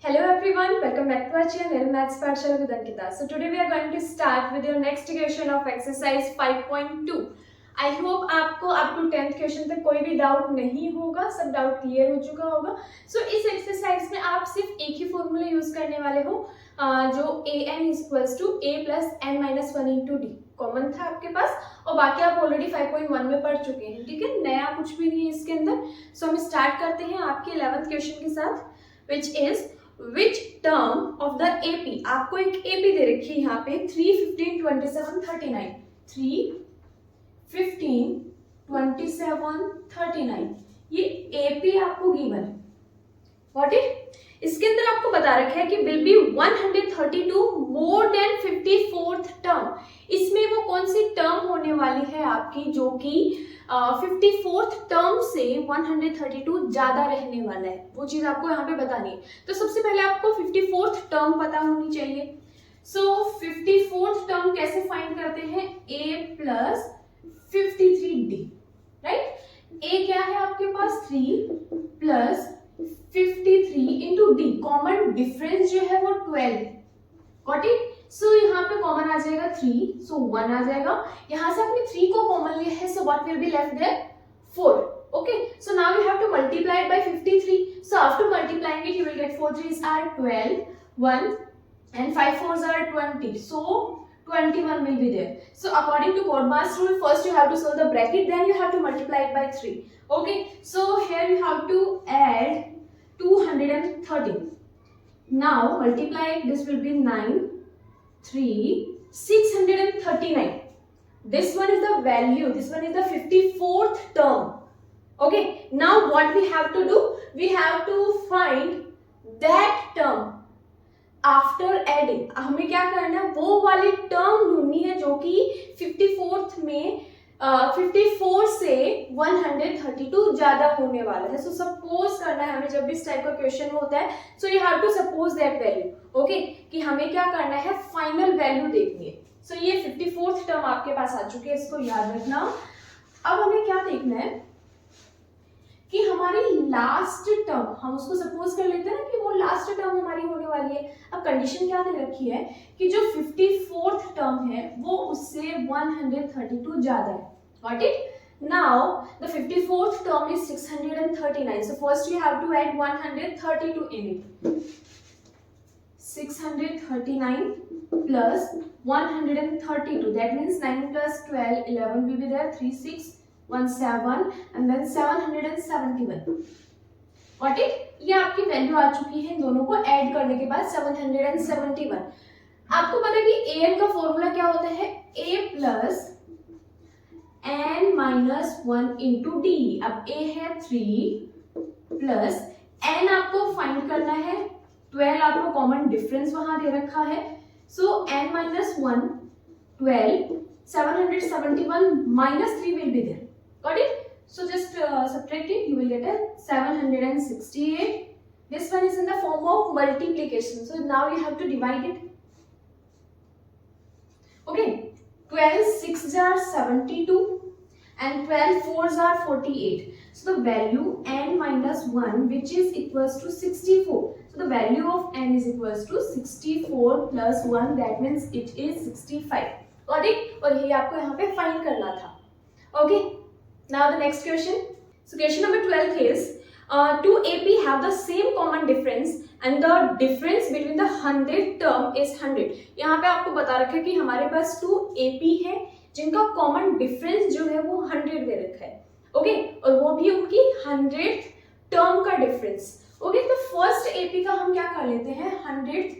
Hello everyone, welcome back to our channel Maths Pathshala with Ankita. So today we are going to start with your next question of exercise 5.2. I hope आपको up to 10th question तक कोई भी doubt नहीं होगा, सब doubt clear हो चुका होगा. So इस एक्सरसाइज में आप सिर्फ एक ही फॉर्मूला यूज करने वाले हो जो an equals to a plus n minus 1 into D common था आपके पास और बाकी आप ऑलरेडी 5.1 में पढ़ चुके हैं. ठीक है, नया कुछ भी नहीं है इसके अंदर. सो हम स्टार्ट करते हैं आपके 11th क्वेश्चन के साथ, which is Which term of the AP, आपको एक AP दे रखी है यहाँ पे 3, 15, 27, 39. 3, 15, 27, 39 ये AP आपको गिवन है. Got it? इसके अंदर आपको बता रखा है कि will be 132 more than 54th term. इसमें वो कौन सी टर्म होने वाली है आपकी जो कि 54th टर्म से 132 ज्यादा रहने वाला है, वो चीज आपको यहाँ पे बतानी है. तो सबसे पहले आपको 54th टर्म पता होनी चाहिए. सो 54th टर्म कैसे फाइंड करते हैं? a plus 53d, right. a क्या है आपके पास? 3 plus 53 into D, common difference जो है वो 12. Got it? सो यहाँ पे कॉमन आ जाएगा 3, सो 1 आ जाएगा. यहाँ से आपने 3 को कॉमन लिया है, so what will be left there? 4. Okay, so now you have to multiply it by 53. So after multiplying it, you will get 4 3s are 12, 1 and 5 4s are 20. So 21 will be there. So according to BODMAS rule, first you have to solve the bracket, then you have to multiply it by 3. Okay, so here you have to add 213. Now multiply it, this will be 9, 3, 639. This one is the value, this one is the 54th term. Okay, now what we have to do? We have to find that term after adding. हमें क्या करना है? वो वाली term ढूंढनी है जो कि 54th में 54 से 132 ज्यादा होने वाला है. सो सपोज करना है हमें, जब भी इस टाइप का क्वेश्चन होता है, so you have to suppose that value. Okay, कि हमें क्या करना है? फाइनल वैल्यू देखनी है. सो ये 54th टर्म आपके पास आ चुकी है, इसको याद रखना. अब हमें क्या देखना है कि हमारी लास्ट टर्म, हम उसको सपोज कर लेते हैं ना कि वो लास्ट टर्म हमारी होने वाली है. अब कंडीशन क्या दे रखी है कि जो 54th टर्म है वो उससे 132 ज्यादा है. Got it? Now the 54th term is 639. So first you have to add 132 in it. 639 plus 132, that means 9 plus 12, 11 will be there, 3, 6, 1, 7 and then 771. Got it? ये आपकी वैल्यू आ चुकी है. इन दोनों को ऐड करने के बाद 771. आपको पता है कि an का फॉर्मूला क्या होता है? a plus n minus 1 into D. अब a है 3 प्लस n आपको फाइंड करना है, 12 आपको कॉमन डिफरेंस वहां दे रखा है. So n minus 1, 12, 771 minus 3 will be there. Got it? So just subtract it, you will get a 768. This one is in the form of multiplication. So now you have to divide it. Okay, 12 6s are 72 and 12 4s are 48. So the value n minus 1 which is equals to 64. So the value of n is equals to 64 plus 1, that means it is 65. Got it? और ये आपको यहाँ पे find करना था. Okay, now the next question. So question number 12 is two AP have the same common difference and the difference between the 100th term is 100. यहाँ पे आपको बता रखा है कि हमारे पास 2 AP है जिनका कॉमन डिफरेंस जो है वो 100 दे रखा है. ओके, और वो भी उनकी 100th टर्म का डिफरेंस. ओके, तो फर्स्ट एपी का हम क्या कर लेते हैं? 100th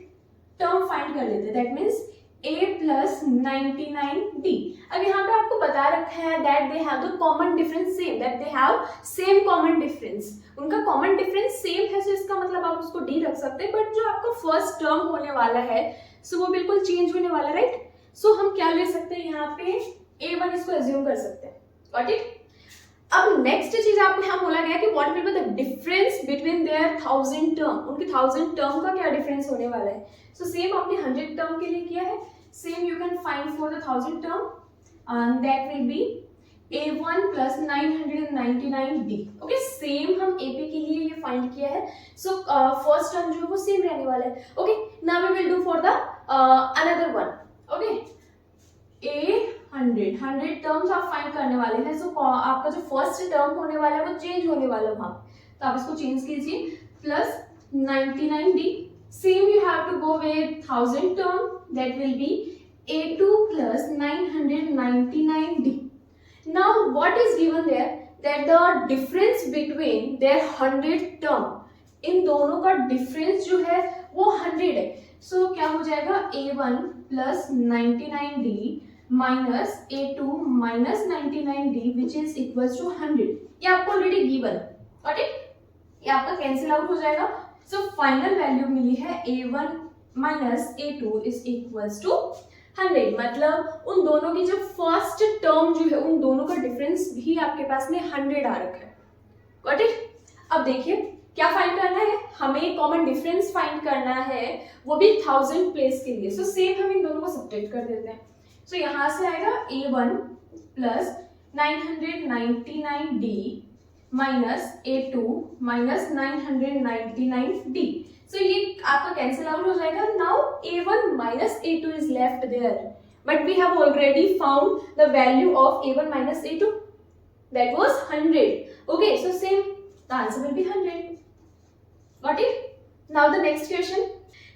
टर्म फाइंड कर लेते हैं. That means a plus 99d. अब यहाँ पे आपको बता रखा है that they have the common difference same, that they have same common difference. उनका कॉमन डिफरेंस सेम है, सो इसका मतलब आप उसको d रख सकते हैं. बट जो आपका फर्स्ट टर्म होने वाला है सो वो बिल्कुल चेंज होने वाला है, राइट. सो हम क्या ले सकते हैं यहाँ पे? a1 इसको एज्यूम कर सकते हैं. Got it? अब नेक्स्ट चीज आपको यहाँ बोला गया कि what will be the difference between their 1000 term. उनके 1000 टर्म का क्या डिफरेंस होने वाला है? सो सेम आपने 100 टर्म के लिए किया है, same you can find for the 1000 term, and that will B A1 plus 999D। Okay, same हम AP के लिए ये फाइंड किया है। सो फर्स्ट टर्म जो है वो सेम रहने वाला है। Okay, now we will do for the another one. Okay, A100 terms आप फाइंड करने वाले हैं। सो आपका जो फर्स्ट टर्म होने वाला है वो चेंज होने वाला है वहां, तो आप इसको चेंज कीजिए, plus 99D। Same you have to go with 1000 term, that will be A2 plus 999D. Now what is given there, that the difference between their 100 term, इन दोनों का डिफरेंस जो है वो 100 है। सो क्या हो जाएगा, A1 plus 99D minus A2 minus 99D which is equal to 100। ये आपको ऑलरेडी गिवन, गॉट इट, ये आपका कैंसिल आउट हो जाएगा। सो फाइनल वैल्यू मिली है A1 minus A2 is equal to 100। मतलब उन दोनों की जो फर्स्ट टर्म जो है उन दोनों का डिफरेंस भी आपके पास में 100 आ रखा है, गॉट इट। अब देखिए क्या फाइंड करना है, हमें कॉमन डिफरेंस फाइंड करना है, वो भी 1000 प्लेस के लिए। सो सेम हम इन दोनों को सब्ट्रैक्ट कर देते हैं। सो यहां से आएगा A1 plus 999D minus A2 minus 999D। So ये आपका कैंसिल आउट हो जाएगा। Now A1 minus A2 is left there, but we have already found the value of A1 minus A2, that was 100. Okay, so same, the answer will be 100. Got it? Now the next question.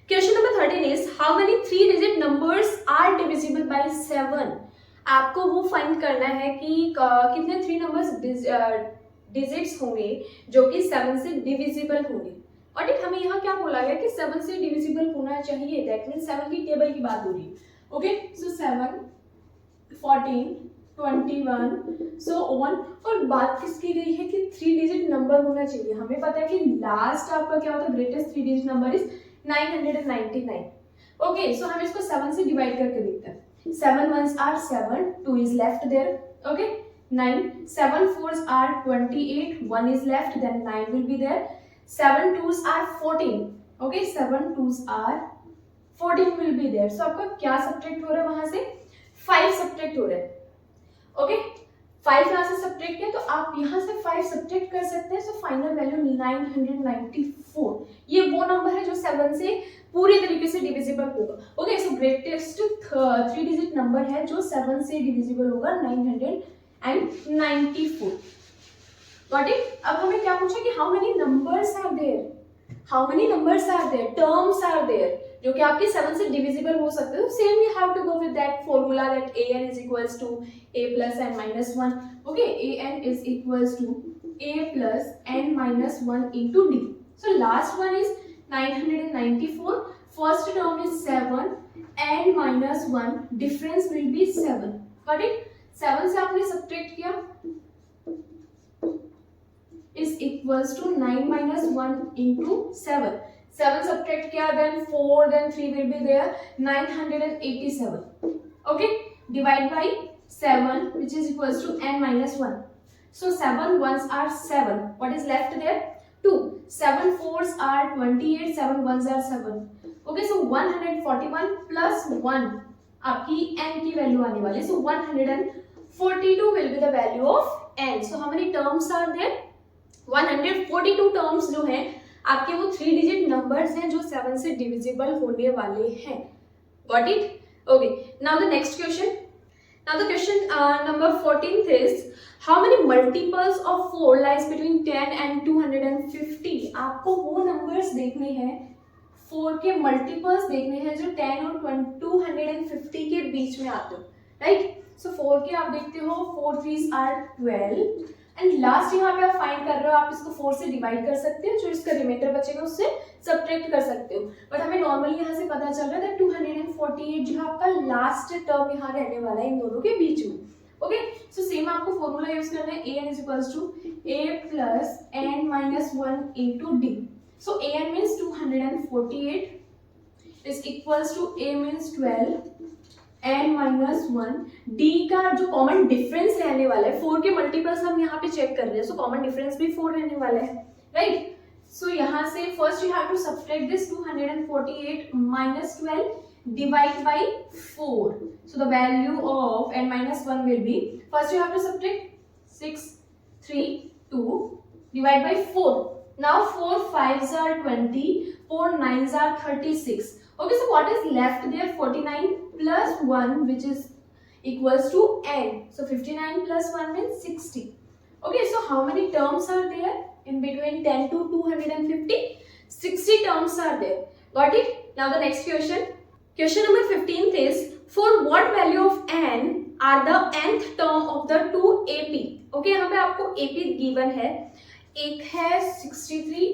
Question number 13 is how many 3-digit numbers are divisible by 7? आपको वो find करना है कि कितने 3 numbers digits होंगे जो कि 7 से डिविजिबल होंगे। और हमें यहाँ क्या बोला गया कि 7 से डिविजिबल होना चाहिए, दैट मीन्स 7 की टेबल की बात हो रही है। Okay, so 7, 14, 21 so on. और बात किसकी गई है कि 3 डिजिट नंबर होना चाहिए। हमें पता है कि लास्ट आपका क्या होता है, greatest 3 digit number is 999। Okay, so हम इसको 7 से डिवाइड करके देखते हैं। 7 ones are 7, 2 is left there. Okay, 9, 7 4s are 28, 1 is left, then 9 will be there. 7 2s are 14. Okay, 7 2s are 14 will be there. So आपका क्या सब्ट्रैक्ट हो रहा है वहां से, 5 सब्ट्रैक्ट हो रहा है। ओके, 5 यहाँ से सब्ट्रैक्ट किया तो आप यहाँ से 5 सब्ट्रैक्ट कर सकते हैं। So final value 994। ये वो नंबर है जो 7 से पूरी तरीके से डिविजिबल होगा। ओके, सो ग्रेटेस्ट 3 डिजिट नंबर है जो 7 से डिविजिबल होगा, 994। Got it? अब हमें क्या पूछा कि how many numbers are there? How many numbers are there? Terms are there जो कि आपके 7 से divisible हो सकते हैं। Same you have to go with that formula that an is equals to a plus n minus 1. Okay, an is equals to a plus n minus 1 into d. So last one is 994. First term is 7, n minus 1. Difference will be 7. Got it? 7 से आपने subtract किया is equals to 9 minus 1 into 7. 7 subtract किया, then 4, then 3 will be there, 987. Okay, divide by 7 which is equals to n minus 1. So 7 ones are 7. What is left there? 2. 7 4s are 28, 7 ones are 7. Okay, so 141 plus 1 आपकी n की value आने वाली। So 142 will be the value of n. So how many terms are there? 142 terms जो हैं आपके वो 3 digit numbers हैं जो 7 से डिविजिबल होने वाले हैं। Got it? Okay, now the next question. Now the question number 14 is how many multiples of 4 lies between 10 and 250। आपको वो नंबर्स देखने हैं, 4 के मल्टीपल्स देखने हैं जो 10 और 250 के बीच में आते हो, राइट। सो 4 के आप देखते हो 4 3s are 12 एंड लास्ट यहाँ पे आप फाइंड कर रहे हो, आप इसको 4 से डिवाइड कर सकते हो, जो इसका रिमाइंडर बचेगा उससे सब्ट्रैक्ट कर सकते हो। बट हमें नॉर्मली यहाँ से पता चल रहा है 248 जो है आपका लास्ट टर्म यहाँ रहने वाला है इन दोनों के बीच में। ओके, सो सेम आपको फॉर्मूला यूज करना है, an is equals to a plus n minus 1 into d. So an means 248 is equals to a means 12 n minus 1 d का जो कॉमन डिफरेंस रहने वाला है, 4 के मल्टीपल्स हम यहाँ पे चेक कर रहे हैं, सो कॉमन डिफरेंस भी 4 रहने वाला है, राइट। सो यहाँ से first you have to subtract this 248 minus 12, divide by 4. So the value of n minus 1 will be, first you have to subtract 6, 3, 2, divide by 4. Now 4 5s are 20, 4 9s are 36. Okay, so what is left there? 49 plus 1, which is equals to n. So 59 plus 1 means 60. Okay, so how many terms are there in between 10 to 250? 60 terms are there. Got it? Now the next question. Question number 15th is, for what value of n are the nth term of the two AP? Okay, यहाँ पे आपको AP given है. एक है 63,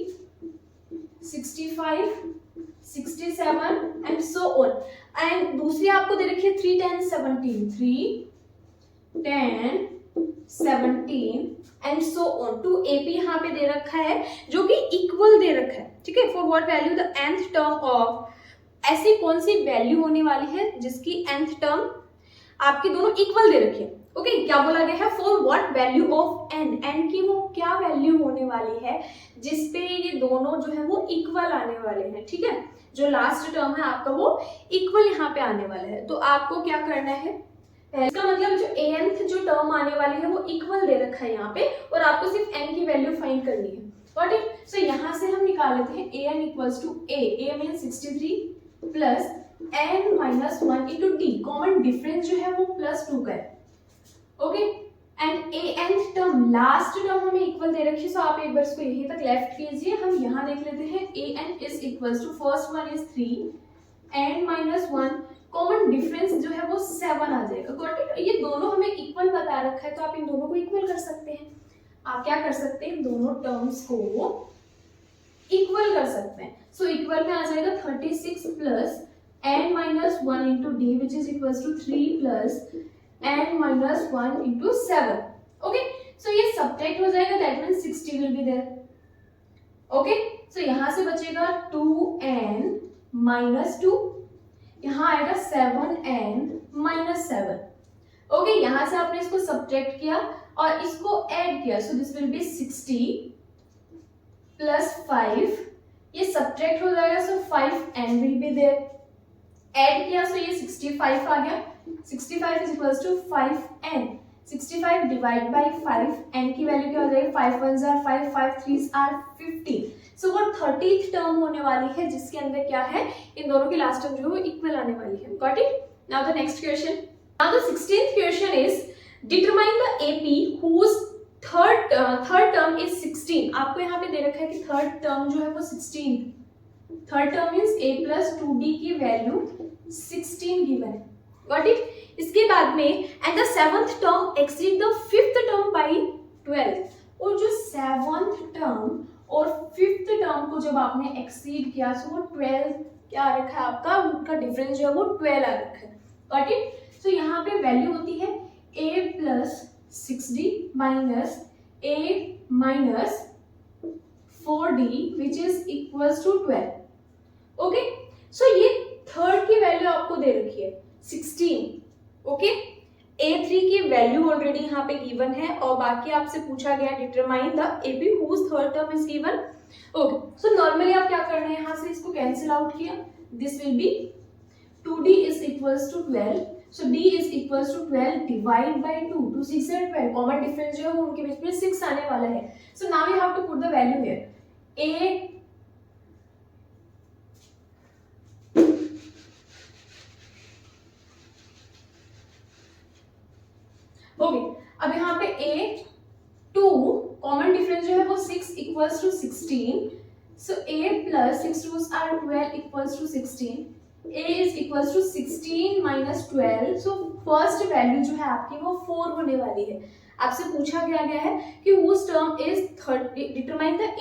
65, 67 and so on. And दूसरी आपको दे रखी है 3, 10, 17, 3, 10, 17 and so on. To AP यहाँ पे दे रखा है जो कि इक्वल दे रखा है. ठीक है, for what value the nth term of, ऐसी कौन सी वैल्यू होने वाली है जिसकी nth टर्म आपकी दोनों इक्वल दे रखी है. ओके, क्या बोला गया है? For what value of n, n की वो क्या वैल्यू होने वाली है जिसपे ये दोनों जो है वो इक्वल आने वाले हैं. ठीक है, जो लास्ट टर्म है आपका वो इक्वल यहाँ पे आने वाला है. तो आपको क्या करना है, इसका मतलब जो nth जो टर्म आने वाली है वो इक्वल दे रखा है यहाँ पे, और आपको सिर्फ n की वैल्यू फाइंड करनी है. Got it? सो यहाँ से हम निकाल लेते हैं an equals to a mean 63 plus n minus 1 into d. Common difference जो है वो प्लस 2 का है. Okay, and nth term last term हमें इक्वल दे रखी है. सो आप एक बार इसको यहीं तक लेफ्ट कीजिए. हम यहाँ देख लेते हैं an is equals to, first one is 3, n minus 1, common difference जो है वो 7 आ जाएगा. Got it? ये दोनों हमें इक्वल बता रखा है, तो आप इन दोनों को इक्वल कर सकते हैं. आप क्या कर सकते हैं, इन दोनों टर्म्स को इक्वल कर सकते हैं. सो इक्वल में आ जाएगा 36 plus n minus 1 into D which is equals to 3 plus n minus 1 into 7. Okay, so ये सब्ट्रैक्ट हो जाएगा, that means 60 will be there. Okay, so यहाँ से बचेगा 2n माइनस 2, यहाँ आएगा 7n माइनस 7. ओके, यहाँ से आपने इसको सब्ट्रैक्ट किया और इसको ऐड किया. So this will be 60 plus 5, ये सब्ट्रैक्ट हो जाएगा. So 5n will be there. Add किया, सो ये 65 आ गया. 65 is equals to 5n. 65 divide by 5, n की वैल्यू क्या हो जाएगी? 5 1s are 5, 5 3s are 15. सो वो 30th टर्म होने वाली है जिसके अंदर क्या है, इन दोनों की लास्ट टर्म जो है वो इक्वल आने वाली है. Got it? Now the next question. Now the 16th question is, determine the AP whose third term is 16. आपको यहाँ पे दे रखा है कि थर्ड टर्म जो है वो 16. Third term means a plus 2d की वैल्यू 16 गिवन है. Got it? इसके बाद में and the 7th term exceed the 5th term by 12. और जो 7th टर्म और 5th टर्म को जब आपने एक्सीड किया, सो वो 12 क्या आ रखा है आपका, उनका डिफरेंस जो है वो 12 आ रखा है. Got it? सो यहाँ पे वैल्यू होती है a plus 6d minus a minus 4d which is equals to 12. Okay, so ये थर्ड की वैल्यू आपको दे रखी है 16. ओके, a3 की वैल्यू ऑलरेडी यहाँ पे गिवन है और बाकी आपसे पूछा गया determine the AP whose third term is given. Okay, so normally आप क्या करना है, यहाँ से इसको कैंसिल आउट किया. This will be 2d is equals to 12. So d is equals to 12 divide by 2. 2 6 and 12, common difference जो है वो उनके बीच में 6 आने वाला है. So now you have to put the value here. a okay, अब यहाँ पे a2 कॉमन डिफरेंस जो है वो 6 equals to 16. So a plus 6 2s are 12 equals to 16. a is equals to 16 minus 12. So first value जो है आपकी वो 4 होने वाली है. आपसे पूछा गया है कि whose term is third, determine the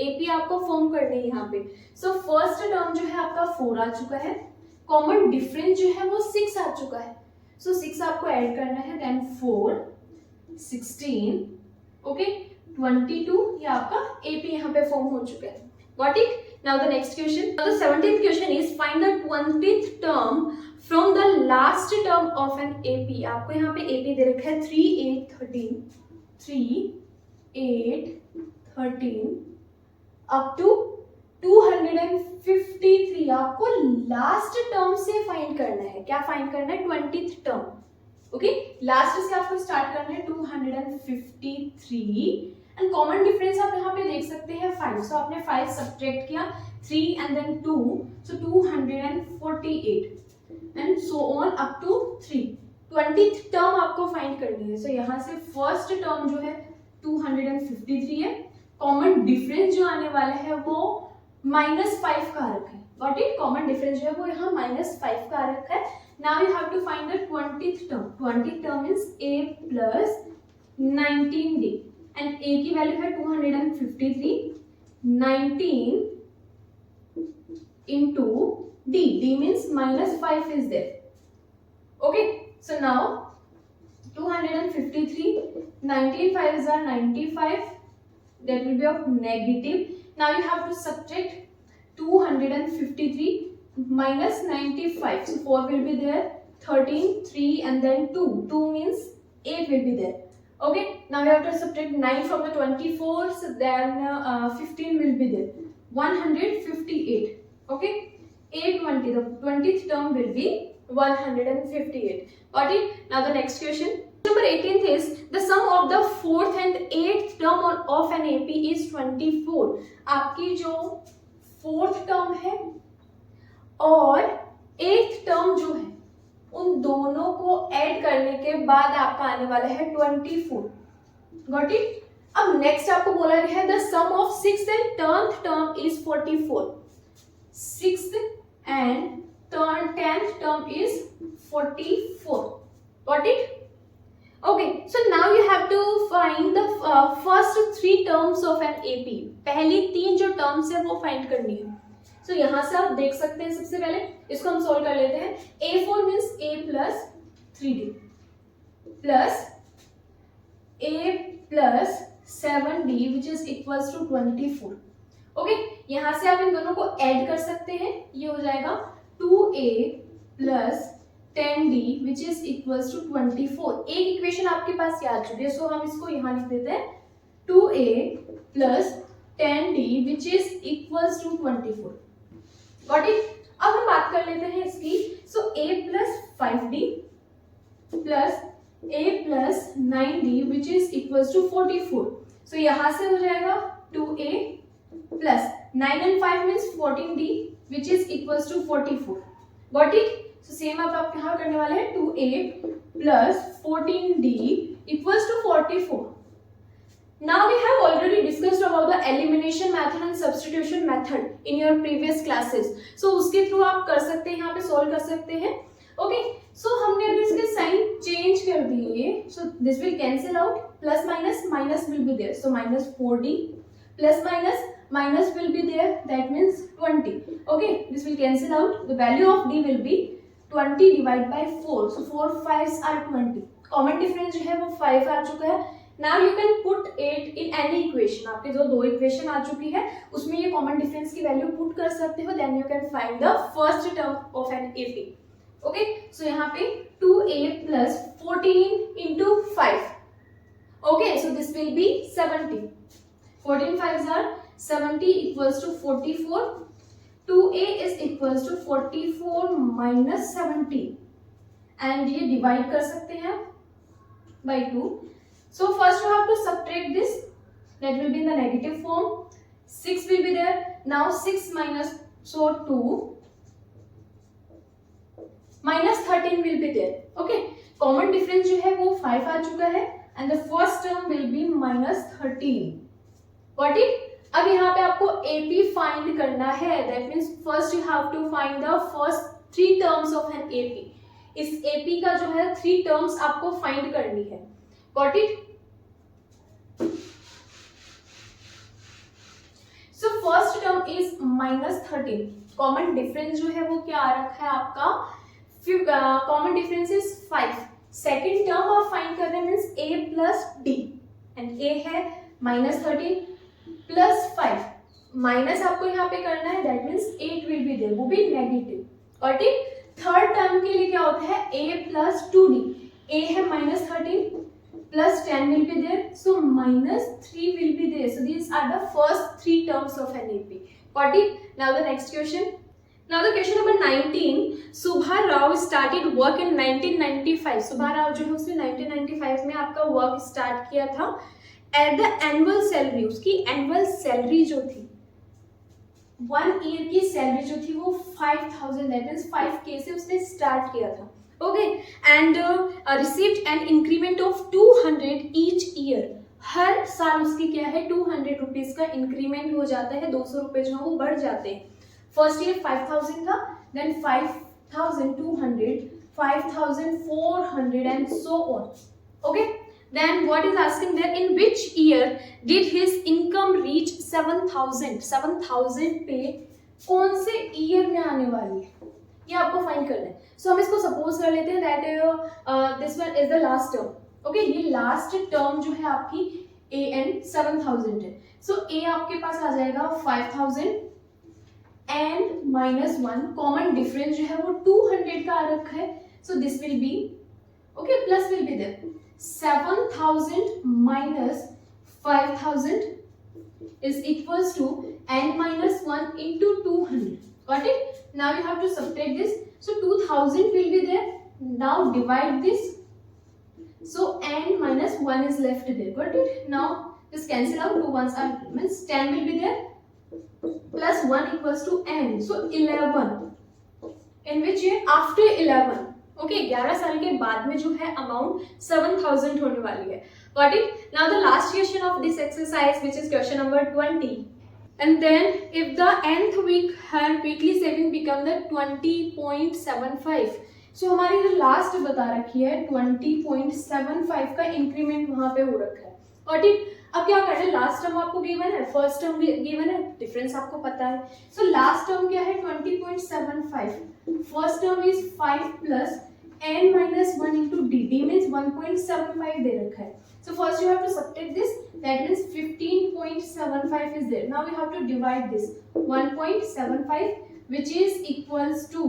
AP आपको फॉर्म करनी है यहाँ पे. सो फर्स्ट टर्म जो है आपका 4 आ चुका है, कॉमन डिफरेंस जो है वो 6 आ चुका है. सो 6 आपको ऐड करना है, देन 4 16 ओके 22, ये आपका AP यहाँ पे फॉर्म हो चुका है. Got it? Now the next question. The 17th question is find the 20th term from the last term of an AP. आपको यहाँ पे AP दे रखा है 3 8 13, 3 8 13 अप टू 253. आपको लास्ट टर्म से फाइंड करना है। क्या फाइंड करना है? 20th term. ओके, लास्ट से आपको स्टार्ट करना है 253 एंड कॉमन डिफरेंस आप यहाँ पे देख सकते हैं 5। सो आपने 5 सब्ट्रैक्ट किया, 3 and then 2, so 248 and so on up to 3। 20th term आपको फाइंड करनी है। सो यहाँ से फर्स्ट टर्म जो है 253 है, कॉमन डिफरेंस जो आने वाला है वो -5 का रखा है। Got it? कॉमन डिफरेंस जो है वो यहाँ -5 का रखा है। Now you have to find the 20th term. 20th term is a plus 19d and a की वैल्यू है 253, 19 into d, d means -5 is there. Okay, so now 253, 19 5s are 95, that will be of negative. Now you have to subtract 253 minus 95, so 4 will be there, 13, 3 and then 2, 2 means 8 will be there. Okay, now you have to subtract 9 from the 24, so then 15 will be there, 158. Okay, 820, the 20th term will be 158. Got it? Now the next question. Number 18th is the sum of the 4th and 8th term of an AP is 24. आपकी जो 4th term है और 8th term जो है उन दोनों को add करने के बाद आपका आने वाला है 24. Got it? अब नेक्स्ट आपको बोला गया है the sum of 6th and 10th term is 44. 6th and 10th term is 44. Got it? Okay, so now you have to find the first 3 terms of an AP. पहली 3 जो terms है वो find करनी है. So यहाँ से आप देख सकते हैं, सबसे पहले इसको हम solve कर लेते हैं. A4 means A plus 3D plus A plus 7D which is equals to 24. Okay, यहाँ से आप इन दोनों को ऐड कर सकते हैं. ये हो जाएगा 2a plus 10d which is equals to 24. एक इक्वेशन आपके पास ये आ चुकी है, सो हम इसको यहाँ लिख देते हैं 2a plus 10d which is equals to 24. Got it? अब हम बात कर लेते हैं इसकी. So a plus 5d plus a प्लस 9d which is equals to 44. So यहाँ से हो जाएगा 2a plus 9 and 5 means 14d which is equals to 44. Got it? So same आप यहाँ करने वाले हैं 2a plus 14d equals to 44. Now we have already discussed about the elimination method and substitution method in your previous classes. So उसके through आप कर सकते हैं, यहाँ पे solve कर सकते हैं. Okay, so हमने अगर इसके साइन चेंज कर दिए, so this will cancel out, plus minus minus will be there, so minus 4d plus minus minus will be there, that means 20. Okay, this will cancel out, the value of d will be 20 divided by 4, so 4 5s are 20. Common difference जो है वो 5 आ चुका है. Now you can put it in any equation. आपके जो 2 equation आ चुकी है उसमें ये कॉमन डिफरेंस की वैल्यू पुट कर सकते हो, then you can find the first term of an AP. Okay, so यहाँ पे 2a plus 14 into 5. Okay, so this will be 70. 14 5s are 70 equals to 44. 2a is equals to 44 minus 70 and ये divide कर सकते हैं by 2. So first you have to subtract this, that will be in the negative form. 6 will be there. Now 6 minus, so 2 minus 13 will be there. Okay, common difference जो है वो 5 आ चुका है and the first term will be minus 13. Got it? अब यहाँ पे आपको AP find करना है. That means first you have to find the first 3 terms of an AP. इस AP का जो है 3 terms आपको फाइंड करनी है. Got it? So first term is minus 13. Common difference जो है वो क्या आ रखा है आपका? Common difference is 5. Second term आप फाइंड कर रहे हैं means A plus D and A है minus 13 plus 5. माइनस आपको यहाँ पे करना है, that means 8 will be there, वो भी negative. Got it? Third term के लिए क्या होता है? A plus 2D. A है minus 13 plus 10 will be there, so minus 3 will be there. So these are the first 3 terms of an AP. Got it? Now the next question. Now the question number 19. Subha Rao started work in 1995. सुभा राव जो है उसने 1995 में आपका work start किया था. At the annual salary, उसकी annual salary जो थी 1 ईयर की सैलरी जो थी वो 5000, दैट मीन्स 5K से उसने स्टार्ट किया था. Okay, and received an increment of 200 each year. हर साल उसकी क्या है 200 रुपीज का इंक्रीमेंट हो जाता है, 200 रुपए जो है वो बढ़ जाते हैं. फर्स्ट ईयर 5000 था, then 5200, 5400 and so on. Okay, then what is asking there, in which year did his income reach 7000? 7000 पे कौन से ईयर में आने वाली है ये आपको फाइंड करना है. सो हम इसको सपोज कर लेते हैं that this one is the last term. Okay, ये लास्ट टर्म जो है आपकी ए एन 7000 है. सो ए आपके पास आ जाएगा 5000 एंड -1, कॉमन डिफरेंस जो है वो 200 का आ रखा है. So this will be okay, plus will be there. 7000 minus 5000 is equals to n minus 1 into 200. Got it? Now you have to subtract this. So 2000 will be there. Now divide this. So n minus 1 is left there. Got it? Now just cancel out. 2 ones are means 10 will be there. Plus 1 equals to n. So 11. In which year? After 11. Okay, 11 साल के बाद में जो है amount 7000 होने वाली है. Got it? Now the last question of this exercise which is question number 20. And then if the nth week her weekly saving become the 20.75. So हमारी जो लास्ट बता रखी है 20.75 का इंक्रीमेंट वहां पे हो रखा है. Got it? अब क्या करना है, लास्ट टर्म आपको गिवन है, फर्स्ट टर्म गिवन है, डिफरेंस आपको पता है. सो लास्ट टर्म क्या है 20.75. First term is 5 plus n minus 1 into d. d means 1.75 दे रखा है. So first you have to subtract this. That means 15.75 is there. Now we have to divide this. 1.75 which is equals to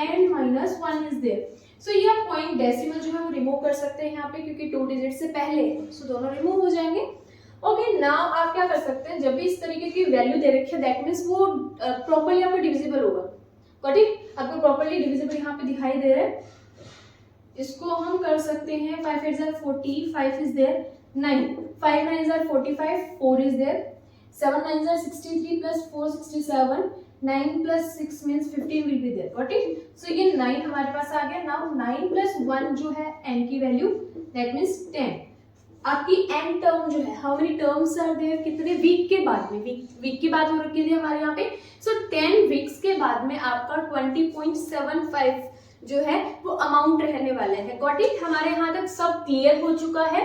n minus 1 is there. So ये आप point decimal जो है वो remove कर सकते हैं यहाँ पे क्योंकि 2 डिजिट से पहले. So दोनों रिमूव हो जाएंगे. ओके, नाउ आप क्या कर सकते हैं, जब भी इस तरीके की वैल्यू दे रखी है दैट मीन्स वो प्रॉपर्ली आपको डिविजिबल होगा. Got it? आपको प्रॉपर्ली डिविजिबल यहाँ पे दिखाई दे रहा है. इसको हम कर सकते हैं 5 8 are 40, 5 is there 9, 5 9 are 45, 4 is there, 7 9 are 63 plus 4 67, 9 plus 6 means 15 will be there. Got it? So ये 9 हमारे पास आ गया. Now 9 plus 1 जो है n की वैल्यू that means 10. आपकी n टर्म जो है, how many terms are there, कितने वीक के बाद में, वीक की बात हो रखी थी हमारे यहाँ पे. सो 10 वीक्स के बाद में आपका 20.75 जो है वो अमाउंट रहने वाले हैं. Got it? हमारे यहाँ तक सब क्लियर हो चुका है.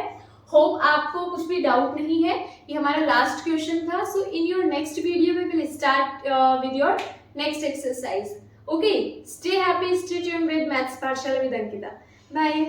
होप आपको कुछ भी डाउट नहीं है. ये हमारा लास्ट क्वेश्चन था. So in your next video we will start with your next exercise. Okay, stay happy, stay tuned with maths Pathshala with Ankita. Bye.